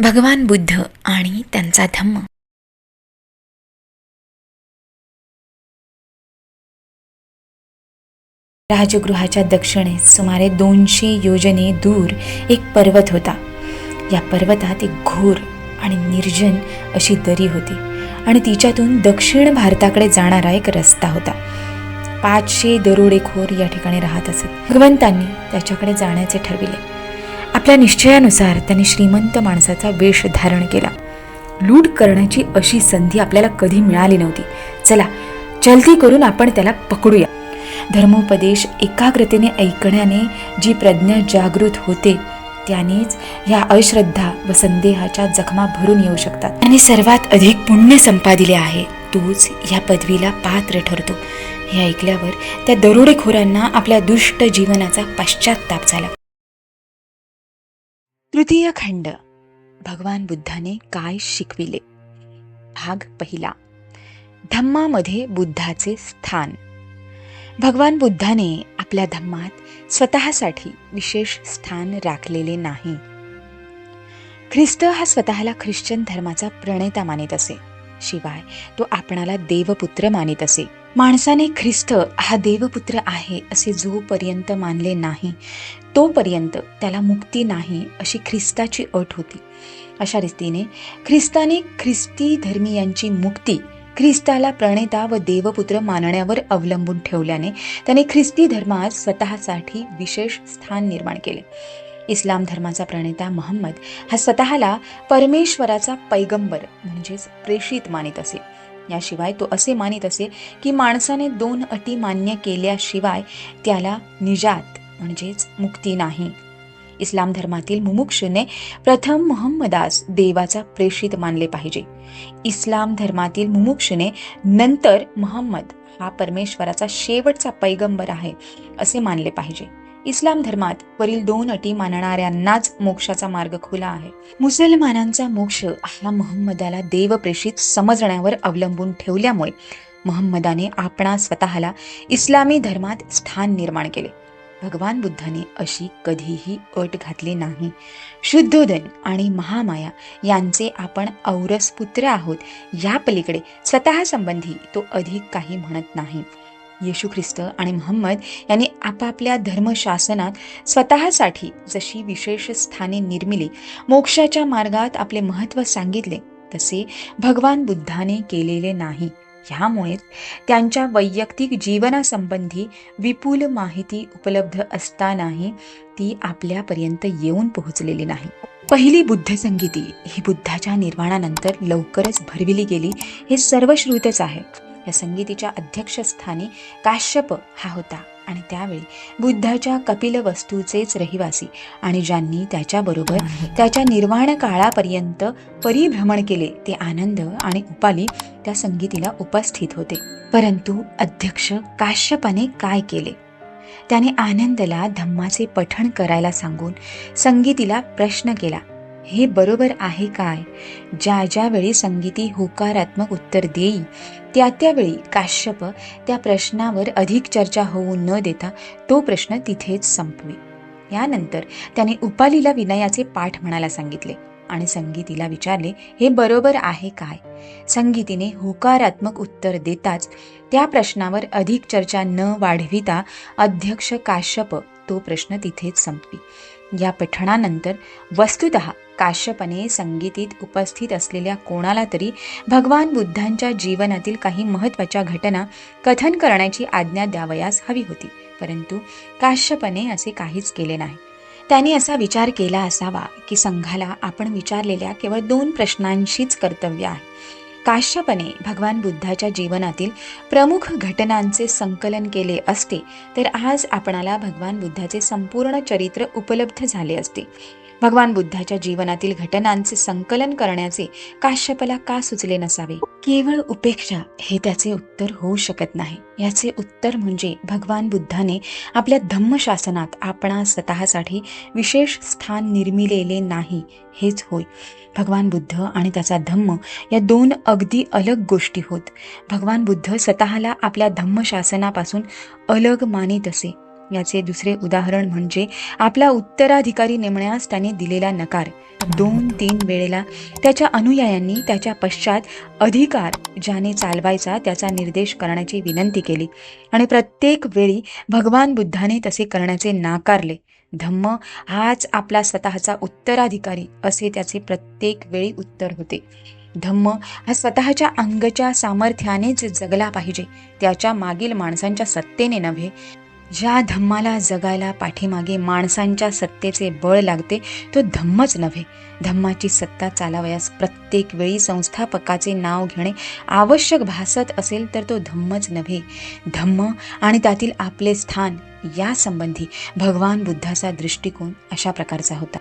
भगवान बुद्ध आणि त्यांचा धम्म. राजगृहाच्या दक्षिणेस सुमारे 200 योजने दूर एक पर्वत होता. या पर्वतात एक घोर आणि निर्जन अशी दरी होती आणि तिच्यातून दक्षिण भारताकडे जाणारा एक रस्ता होता. 500 दरोडेखोर या ठिकाणी राहत असत. भगवंतांनी त्याच्याकडे जाण्याचे ठरविले. आपल्या निश्चयानुसार त्यांनी श्रीमंत माणसाचा वेश धारण केला. लूट करण्याची अशी संधी आपल्याला कधी मिळाली नव्हती. चला जल्दी करून आपण त्याला पकडूया. धर्मोपदेश एकाग्रतेने ऐकण्याने जी प्रज्ञा जागृत होते त्यानेच ह्या अश्रद्धा व संदेहाच्या जखमा भरून येऊ शकतात. आणि सर्वात अधिक पुण्य संपादिले आहे तोच या पदवीला पात्र ठरतो. हे ऐकल्यावर त्या दरोडेखोरांना आपल्या दुष्ट जीवनाचा पश्चात्ताप झाला. तृतीय खंड. भगवान बुद्धाने काय शिकविले. भाग पहिला. धम्मामध्ये बुद्धाचे स्थान. भगवान बुद्धाने आपल्या धम्मात स्वतःसाठी विशेष स्थान राखलेले नाही. ख्रिस्त हा स्वतःला ख्रिश्चन धर्माचा प्रणेता मानित असे. शिवाय तो आपणाला देवपुत्र मानित असे. माणसाने ख्रिस्त हा देवपुत्र आहे असे जोपर्यंत मानले नाही तोपर्यंत त्याला मुक्ती नाही अशी ख्रिस्ताची अट होती. अशा रीतीने ख्रिस्ताने ख्रिस्ती धर्मीयांची मुक्ती ख्रिस्ताला प्रणेता व देवपुत्र मानण्यावर अवलंबून ठेवल्याने त्याने ख्रिस्ती धर्मात स्वतःसाठी विशेष स्थान निर्माण केले. इस्लाम धर्माचा प्रणेता महम्मद हा स्वतःला परमेश्वराचा पैगंबर म्हणजेच प्रेषित मानित असे. याशिवाय तो असे मानित असे की माणसाने 2 अटी मान्य केल्याशिवाय त्याला निजात म्हणजेच मुक्ती नाही. इस्लाम धर्मातील मुमुक्षुने प्रथम मुहम्मदास देवाचा प्रेषित मानले पाहिजे. इस्लाम धर्मातील मुमुक्षुने नंतर मुहम्मद हा परमेश्वराचा शेवटचा पैगंबर आहे असे मानले पाहिजे. इस्लाम धर्मात वरील 2 अटी मानणाऱ्यांनाच मोक्षाचा मार्ग खुला आहे. मुसलमानांचा मोक्ष हा मुहम्मदाला देवप्रेषित समजण्यावर अवलंबून ठेवल्यामुळे मुहम्मदाने आपणा स्वतःला इस्लामी धर्मात स्थान निर्माण केले. भगवान बुद्धाने अशी कधीही अट घातली नाही. शुद्धोदन आणि महामाया यांचे आपण औरस पुत्र आहोत या पलीकडे स्वतः संबंधी तो अधिक काही म्हणत नाही. येशू ख्रिस्त आणि मुहम्मद यांनी आपापल्या धर्मशासनात स्वतःसाठी जशी विशेष स्थाने निर्मिली, मोक्षाच्या मार्गात आपले महत्त्व सांगितले, तसे भगवान बुद्धाने केलेले नाही. ह्यामुळेच त्यांच्या वैयक्तिक जीवनासंबंधी विपुल माहिती उपलब्ध असतानाही ती आपल्यापर्यंत येऊन पोहोचलेली नाही. पहिली बुद्ध संगीती ही बुद्धाच्या निर्वाणानंतर लवकरच भरविली गेली हे सर्वश्रुतच आहे. या संगीतीच्या अध्यक्षस्थानी काश्यप हा होता आणि त्यावेळी बुद्धाच्या कपिलवस्तूचेच रहिवासी आणि ज्यांनी त्याच्याबरोबर त्याच्या निर्वाण काळापर्यंत परिभ्रमण केले ते आनंद आणि उपाली त्या संगीतीला उपस्थित होते. परंतु अध्यक्ष काश्यपाने काय केले? त्याने आनंदला धम्माचे पठण करायला सांगून संगीतीला प्रश्न केला, हे बरोबर आहे काय? ज्या वेळी संगीती होकारात्मक उत्तर देई त्यावेळी काश्यप त्या प्रश्नावर अधिक चर्चा होऊ न देता तो प्रश्न तिथेच संपवी. यानंतर त्याने उपालीला विनयाचे पाठ म्हणायला सांगितले आणि संगीतीला विचारले, हे बरोबर आहे काय? संगीतीने होकारात्मक उत्तर देताच त्या प्रश्नावर अधिक चर्चा न वाढविता अध्यक्ष काश्यप तो प्रश्न तिथेच संपवी. या पठणानंतर वस्तुतः काश्यपाने संगीतीत उपस्थित असलेल्या कोणाला तरी भगवान बुद्धांच्या जीवनातील काही महत्त्वाच्या घटना कथन करण्याची आज्ञा द्यावयास हवी होती. परंतु काश्यपाने असे काहीच केले नाही. त्याने असा विचार केला असावा की संघाला आपण विचारलेल्या केवळ 2 प्रश्नांशीच कर्तव्य आहे. काश्यपाने भगवान बुद्धाच्या जीवनातील प्रमुख घटनांचे संकलन केले असते तर आज आपणाला भगवान बुद्धाचे संपूर्ण चरित्र उपलब्ध झाले असते. भगवान बुद्धाच्या जीवनातील घटनांचे संकलन करण्याचे काश्यपाला का सुचले नसावे? केवळ उपेक्षा हे त्याचे उत्तर होऊ शकत नाही. याचे उत्तर म्हणजे भगवान बुद्धाने आपल्या धम्मशासनात आपणा स्वतःसाठी विशेष स्थान निर्मिलेले नाही हेच होय. भगवान बुद्ध आणि त्याचा धम्म या 2 अगदी अलग गोष्टी होत. भगवान बुद्ध स्वतःला आपल्या धम्मशासनापासून अलग मानित असे याचे दुसरे उदाहरण म्हणजे आपला उत्तराधिकारी नेमण्यास त्याने दिलेला नकार. 2-3 वेळेला त्याच्या अनुयायांनी त्याच्या पश्चात अधिकार ज्याने चालवायचा त्याचा निर्देश करण्याची विनंती केली आणि प्रत्येक वेळी भगवान बुद्धाने तसे करण्याचे नाकारले. धम्म हाच आपला स्वतःचा उत्तराधिकारी असे त्याचे प्रत्येक वेळी उत्तर होते. धम्म हा स्वतःच्या अंगच्या सामर्थ्यानेच जगला पाहिजे, त्याच्या मागील माणसांच्या सत्तेने नव्हे. ज्या धम्माला जगायला पाठीमागे माणसांच्या सत्तेचे बळ लागते तो धम्मच नव्हे. धम्माची सत्ता चालवयास प्रत्येक वेळी संस्थापकाचे नाव घेणे आवश्यक भासत असेल तर तो धम्मच नव्हे. धम्म आणि त्यातील आपले स्थान या संबंधी भगवान बुद्धाचा दृष्टिकोन अशा प्रकारचा होता.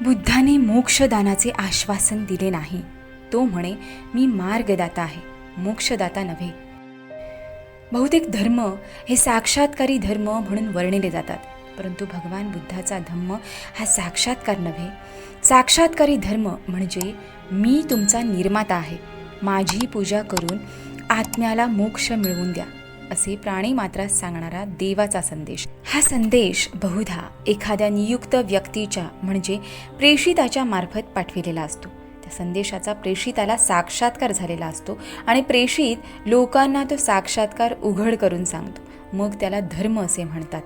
बुद्धाने मोक्षदानाचे आश्वासन दिले नाही. तो म्हणे, मी मार्गदाता आहे, मोक्षदाता नव्हे. बहुतेक धर्म हे साक्षात्कारी धर्म म्हणून वर्णिले जातात, परंतु भगवान बुद्धाचा धम्म हा साक्षात्कार नव्हे. साक्षात्कारी धर्म म्हणजे मी तुमचा निर्माता आहे, माझी पूजा करून आत्म्याला मोक्ष मिळवून द्या असे प्राणी मात्रास सांगणारा देवाचा संदेश. हा संदेश बहुधा एखाद्या नियुक्त व्यक्तीच्या म्हणजे प्रेषिताच्या मार्फत पाठविलेला असतो. त्या संदेशाचा प्रेषिताला साक्षात्कार झालेला असतो आणि प्रेषित लोकांना तो साक्षात्कार उघड करून सांगतो. मग त्याला धर्म असे म्हणतात.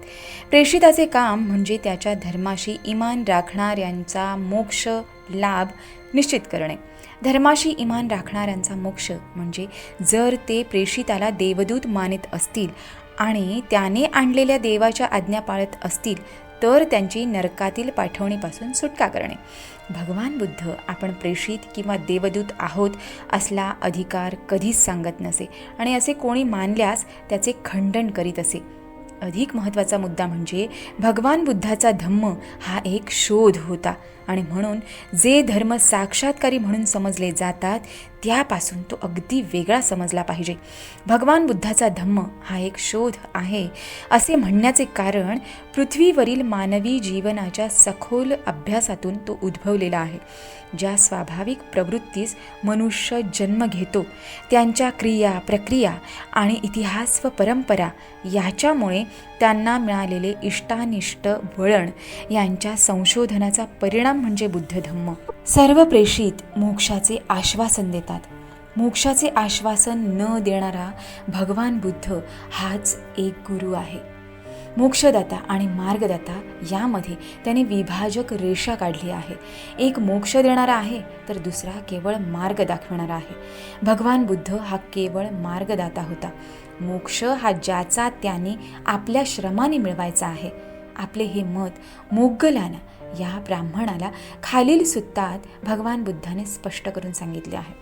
प्रेषिताचे काम म्हणजे त्याच्या धर्माशी इमान राखणाऱ्यांचा मोक्ष लाभ निश्चित करणे. धर्माशी इमान राखणाऱ्यांचा मोक्ष म्हणजे जर ते प्रेषिताला देवदूत मानित असतील आणि त्याने आणलेल्या देवाच्या आज्ञा पाळत असतील तर त्यांची नरकातील पाठवणीपासून सुटका करणे. भगवान बुद्ध आपण प्रेषित किंवा देवदूत आहोत असला अधिकार कधीच सांगत नसे आणि असे कोणी मानल्यास त्याचे खंडन करीत असे. अधिक महत्त्वाचा मुद्दा म्हणजे भगवान बुद्धाचा धम्म हा एक शोध होता आणि म्हणून जे धर्म साक्षात्कारी म्हणून समजले जातात त्यापासून तो अगदी वेगळा समजला पाहिजे. भगवान बुद्धाचा धम्म हा एक शोध आहे असे म्हणण्याचे कारण पृथ्वीवरील मानवी जीवनाच्या सखोल अभ्यासातून तो उद्भवलेला आहे. ज्या स्वाभाविक प्रवृत्तीस मनुष्य जन्म घेतो त्यांच्या क्रिया प्रक्रिया आणि इतिहास व परंपरा याच्यामुळे त्यांना मिळालेले इष्टानिष्ट वळण यांच्या संशोधनाचा परिणाम म्हणजे बुद्ध धम्म. सर्व प्रेषित मोक्षाचे आश्वासन देतात. मोक्षाचे आश्वासन न देणारा भगवान बुद्ध हाच एक गुरु आहे. मोक्षदाता आणि मार्गदाता यामध्ये त्याने विभाजक रेषा काढली आहे. एक मोक्ष देणारा आहे तर दुसरा केवळ मार्ग दाखवणारा आहे. भगवान बुद्ध हा केवळ मार्गदाता होता. मोक्ष हा ज्याचा त्याने आपल्या श्रमाने मिळवायचा आहे. आपले हे मत मोग्गलाना या ब्राह्मणाला खालील सुत्तात भगवान बुद्धाने स्पष्ट करून सांगितले आहे.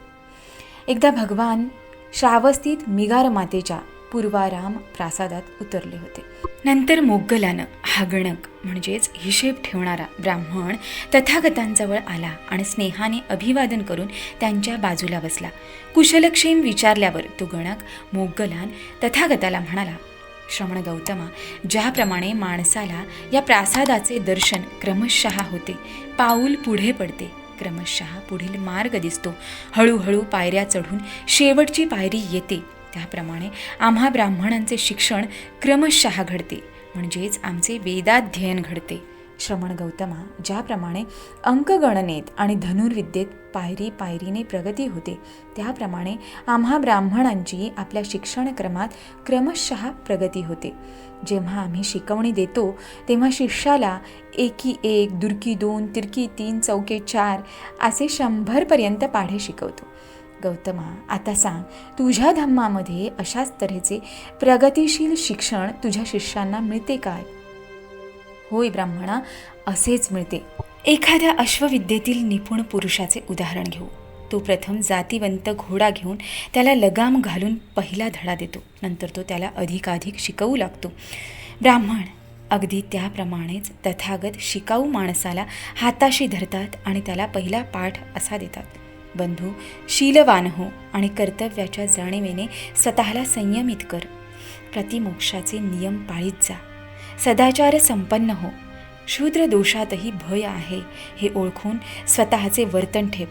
एकदा भगवान श्रावस्तीत मिगार मातेच्या पूर्वाराम प्रासादात उतरले होते. नंतर मोग्गलानं हा गणक म्हणजेच हिशेब ठेवणारा ब्राह्मण तथागतांजवळ आला आणि स्नेहाने अभिवादन करून त्यांच्या बाजूला बसला. कुशलक्षेम विचारल्यावर तो गणक मोग्गलान तथागताला म्हणाला, श्रमण गौतमा, ज्याप्रमाणे माणसाला या प्रासादाचे दर्शन क्रमशः होते, पाऊल पुढे पडते, क्रमशः पुढील मार्ग दिसतो, हळूहळू पायऱ्या चढून शेवटची पायरी येते, त्याप्रमाणे आम्हा ब्राह्मणांचे शिक्षण क्रमशः घडते, म्हणजेच आमचे वेदाध्ययन घडते. श्रमण गौतमा, ज्याप्रमाणे अंकगणनेत आणि धनुर्विद्येत पायरी पायरीने प्रगती होते त्याप्रमाणे आम्हा ब्राह्मणांची आपल्या शिक्षणक्रमात क्रमशः प्रगती होते. जेव्हा आम्ही शिकवणी देतो तेव्हा शिष्याला एकी 1, दुरकी 2, तिरकी 3, चौके 4 असे 100पर्यंत पाढे शिकवतो. गौतमा, आता सांग, तुझ्या धम्मामध्ये अशाच तऱ्हेचे प्रगतिशील शिक्षण तुझ्या शिष्यांना मिळते काय? होय ब्राह्मणा, असेच मिळते. एखाद्या अश्वविद्येतील निपुण पुरुषाचे उदाहरण घेऊ. तो प्रथम जातिवंत घोडा घेऊन त्याला लगाम घालून पहिला धडा देतो. नंतर तो त्याला अधिकाधिक शिकवू लागतो. ब्राह्मण अगदी त्याप्रमाणेच तथागत शिकाऊ माणसाला हाताशी धरतात आणि त्याला पहिला पाठ असा देतात, बंधू, शीलवान हो आणि कर्तव्याच्या जाणीवेने स्वतःला संयमित कर. प्रतिमोक्षाचे नियम पाळीत जा. सदाचार संपन्न हो. शूद्र दोषातही भय आहे हे ओळखून स्वतःचे वर्तन ठेव.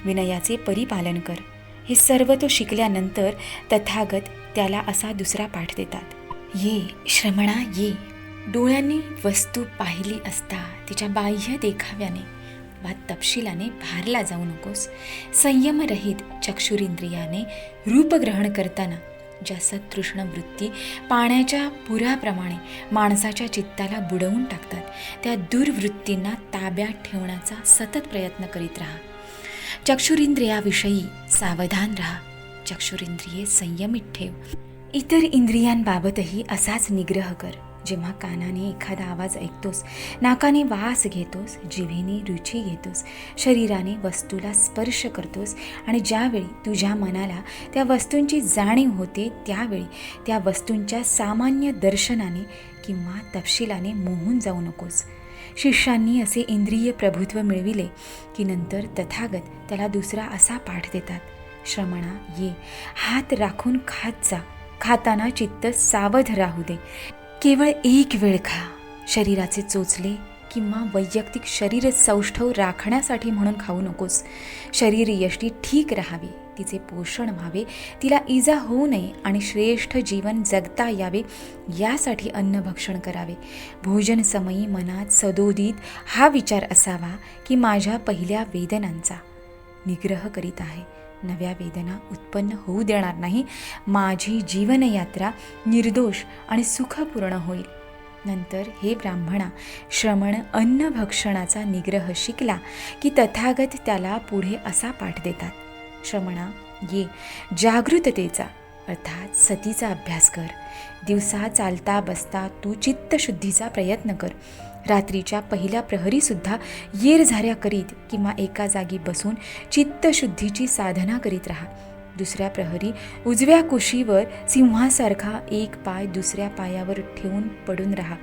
विनयाचे परिपालन कर. हे सर्व तो शिकल्यानंतर तथागत त्याला असा दुसरा पाठ देतात. ये श्रमणा ये, डोळ्यांनी वस्तू पाहिली असता तिच्या बाह्य देखाव्याने वा तपशिलाने भारला जाऊ नकोस. संयमरहित चक्षुरिंद्रियाने रूप ग्रहण करताना ज्या सतृष्ण वृत्ती पाण्याच्या पुराप्रमाणे माणसाच्या चित्ताला बुडवून टाकतात, त्या दुर्वृत्तींना ताब्यात ठेवण्याचा सतत प्रयत्न करीत राहा. चक्षुरिंद्रियाविषयी सावधान राहा. चक्षुरिंद्रिये संयमित ठेव. इतर इंद्रियांबाबतही असाच निग्रह कर. जेव्हा कानाने एखादा आवाज ऐकतोस, नाकाने वास घेतोस, जिभेने रुची घेतोस, शरीराने वस्तूला स्पर्श करतोस आणि ज्यावेळी तुझ्या मनाला त्या वस्तूंची जाणीव होते, त्यावेळी त्या वस्तूंच्या सामान्य दर्शनाने किंवा तपशिलाने मोहून जाऊ नकोस. शिष्यांनी असे इंद्रिय प्रभुत्व मिळविले की नंतर तथागत त्याला दुसरा असा पाठ देतात. श्रमणा ये, हात राखून खात जा. खाताना चित्त सावध राहू दे. केवळ एक वेळ खा. शरीराचे चोचले किंवा वैयक्तिक शरीर सौष्ठव राखण्यासाठी म्हणून खाऊ नकोस. शरीर यष्टी ठीक राहावी, तिचे पोषण व्हावे, तिला इजा होऊ नये आणि श्रेष्ठ जीवन जगता यावे यासाठी अन्नभक्षण करावे. भोजन समयी मनात सदोदित हा विचार असावा की माझ्या पहिल्या वेदनांचा निग्रह करीत आहे, नव्या वेदना उत्पन्न होऊ देणार नाही. माझी जीवनयात्रा निर्दोष आणि सुखपूर्ण होईल. नंतर हे ब्राह्मणा, श्रमण अन्नभक्षणाचा निग्रह शिकला की तथागत त्याला पुढे असा पाठ देतात. श्रमणा ये, जागृततेचा अर्थात सतीचा अभ्यास कर. दिवसा चालता बसता तू चित्तशुद्धीचा प्रयत्न कर. रात्रीच्या पहिल्या प्रहरीसुद्धा येरझाऱ्या करीत किंवा एका जागी बसून चित्तशुद्धीची साधना करीत राहा. दुसऱ्या प्रहरी उजव्या कुशीवर सिंहासारखा एक पाय दुसऱ्या पायावर ठेवून पडून राहा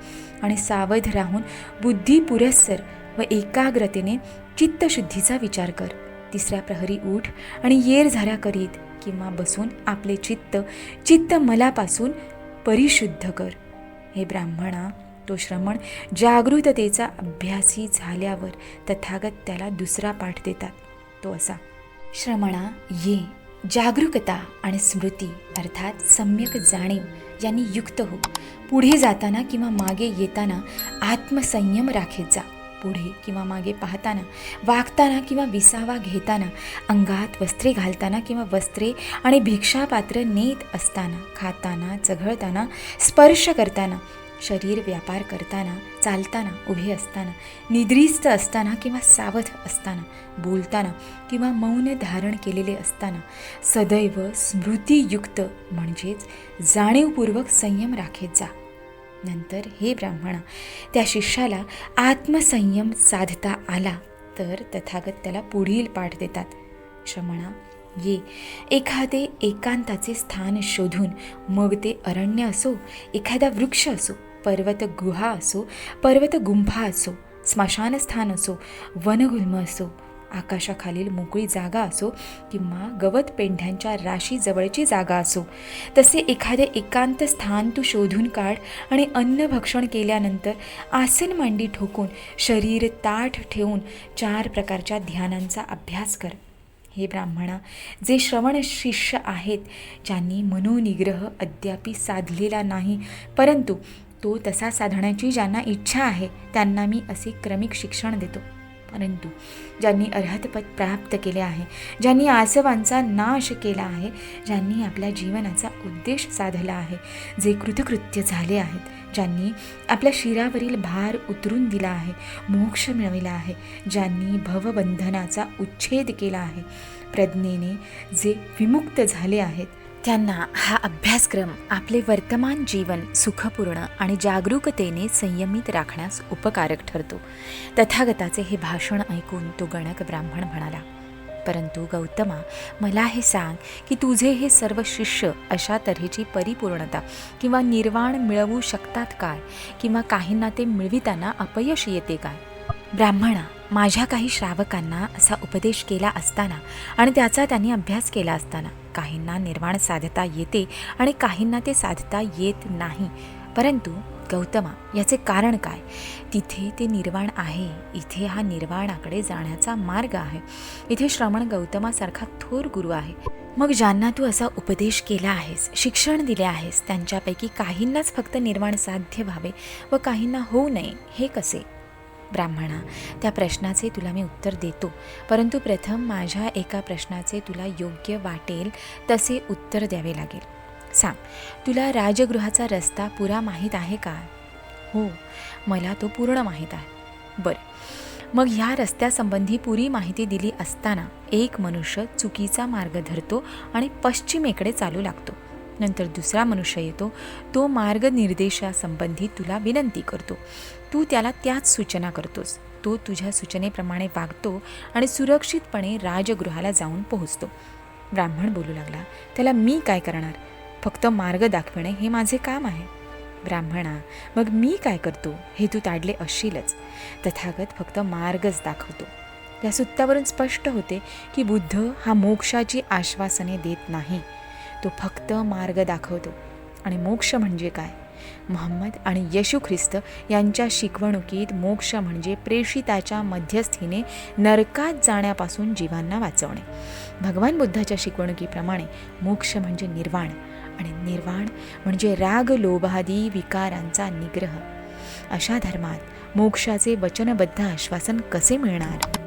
आणि सावध राहून बुद्धी पुरस्सर व एकाग्रतेने चित्तशुद्धीचा विचार कर. तिसऱ्या प्रहरी उठ आणि येरझाऱ्या करीत किंवा बसून आपले चित्त मलापासून परिशुद्ध कर. हे ब्राह्मणा, तो श्रमण जागृततेचा अभ्यासी झाल्यावर तथागत त्याला दुसरा पाठ देतात. तो असा. श्रमणा ये, जागरूकता आणि स्मृती अर्थात सम्यक जाणीव यांनी युक्त हो. पुढे जाताना किंवा मागे येताना आत्मसंयम राखीत जा. पुढे किंवा मागे पाहताना, वागताना किंवा विसावा घेताना, अंगात वस्त्रे घालताना किंवा वस्त्रे आणि भिक्षापात्र नेत असताना, खाताना, चघळताना, स्पर्श करताना, शरीर व्यापार करताना, चालताना, उभे असताना, निद्रिस्त असताना किंवा सावध असताना, बोलताना किंवा मौन धारण केलेले असताना सदैव स्मृतीयुक्त म्हणजेच जाणीवपूर्वक संयम राखीत जा. नंतर हे ब्राह्मणा, त्या शिष्याला आत्मसंयम साधता आला तर तथागत त्याला पुढील पाठ देतात. श्रमणा ये, एखादे एकांताचे स्थान शोधून, मग ते अरण्य असो, एखादा वृक्ष असो, पर्वत गुहा असो, पर्वत गुंफा असो, स्मशानस्थान असो, वनगुल्म असो, आकाशाखालील मोकळी जागा असो किंवा गवत पेंढ्यांच्या राशीजवळची जागा असो, तसे एखादे एकांत स्थान तू शोधून काढ आणि अन्नभक्षण केल्यानंतर आसन मांडी ठोकून शरीर ताठ ठेवून 4 प्रकारच्या ध्यानांचा अभ्यास कर. हे ब्राह्मणा, जे श्रवण शिष्य आहेत, ज्यांनी मनोनिग्रह अद्यापि साधलेला नाही परंतु तो तसा साधण्याची ज्यांना इच्छा आहे, त्यांना मी असे क्रमिक शिक्षण देतो. परंतु ज्यांनी अर्हतपद प्राप्त केले आहे, ज्यांनी आसवांचा नाश केला आहे, ज्यांनी आपल्या जीवनाचा उद्देश साधला आहे, जे कृतकृत्य झाले आहेत, ज्यांनी आपल्या शिरावरील भार उतरून दिला आहे, मोक्ष मिळविला आहे, ज्यांनी भवबंधनाचा उच्छेद केला आहे, प्रज्ञेने जे विमुक्त झाले आहेत, त्यांना हा अभ्यासक्रम आपले वर्तमान जीवन सुखपूर्ण आणि जागरूकतेने संयमित राखण्यास उपकारक ठरतो. तथागताचे हे भाषण ऐकून तो गणक ब्राह्मण म्हणाला, परंतु गौतमा, मला हे सांग की तुझे हे सर्व शिष्य अशा तऱ्हेची परिपूर्णता किंवा निर्वाण मिळवू शकतात काय, किंवा काहींना ते मिळविताना अपयश येते काय? ब्राह्मणा, माझ्या काही श्रावकांना असा उपदेश केला असताना आणि त्याचा त्यांनी अभ्यास केला असताना काहींना निर्वाण साधता येते आणि काहींना ते साधता येत नाही, परंतु गौतमा, याचे कारण काय? तिथे ते निर्वाण आहे, इथे हा निर्वाणाकडे जाण्याचा मार्ग आहे. इथे श्रमण गौतमासारखा थोर गुरु आहे. मग ज्यांना तू असा उपदेश केला आहेस, शिक्षण दिले आहेस, त्यांच्यापैकी काहींनाच फक्त निर्वाण साध्य व्हावे व काहींना होऊ नये, हे कसे? ब्राह्मणा, त्या प्रश्नाचे तुला मी उत्तर देतो, परंतु प्रथम माझ्या एका प्रश्नाचे तुला योग्य वाटेल तसे उत्तर द्यावे लागेल. सांग, तुला राजगृहाचा रस्ता पुरा माहीत आहे का? हो, मला तो पूर्ण माहीत आहे. बरं, मग ह्या रस्त्यासंबंधी पुरी माहिती दिली असताना एक मनुष्य चुकीचा मार्ग धरतो आणि पश्चिमेकडे चालू लागतो. नंतर दुसरा मनुष्य येतो, तो मार्गनिर्देशासंबंधी तुला विनंती करतो. तू त्याला त्याच सूचना करतोस. तो तुझ्या सूचनेप्रमाणे वागतो आणि सुरक्षितपणे राजगृहाला जाऊन पोहोचतो. ब्राह्मण बोलू लागला, त्याला मी काय करणार? फक्त मार्ग दाखविणे हे माझे काम आहे. ब्राह्मणा, मग मी काय करतो हे तू ताडले असशीलच. तथागत फक्त मार्गच दाखवतो. या सूत्रावरून स्पष्ट होते की बुद्ध हा मोक्षाची आश्वासने देत नाही, तो फक्त मार्ग दाखवतो. आणि मोक्ष म्हणजे काय? मोहम्मद आणि येशू ख्रिस्त यांच्या शिकवणुकीत मोक्ष म्हणजे प्रेषिताच्या मध्यस्थीने नरकात जाण्यापासून जीवांना वाचवणे. भगवान बुद्धाच्या शिकवणुकीप्रमाणे मोक्ष म्हणजे निर्वाण, आणि निर्वाण म्हणजे राग लोभादी विकारांचा निग्रह. अशा धर्मात मोक्षाचे वचनबद्ध आश्वासन कसे मिळणार?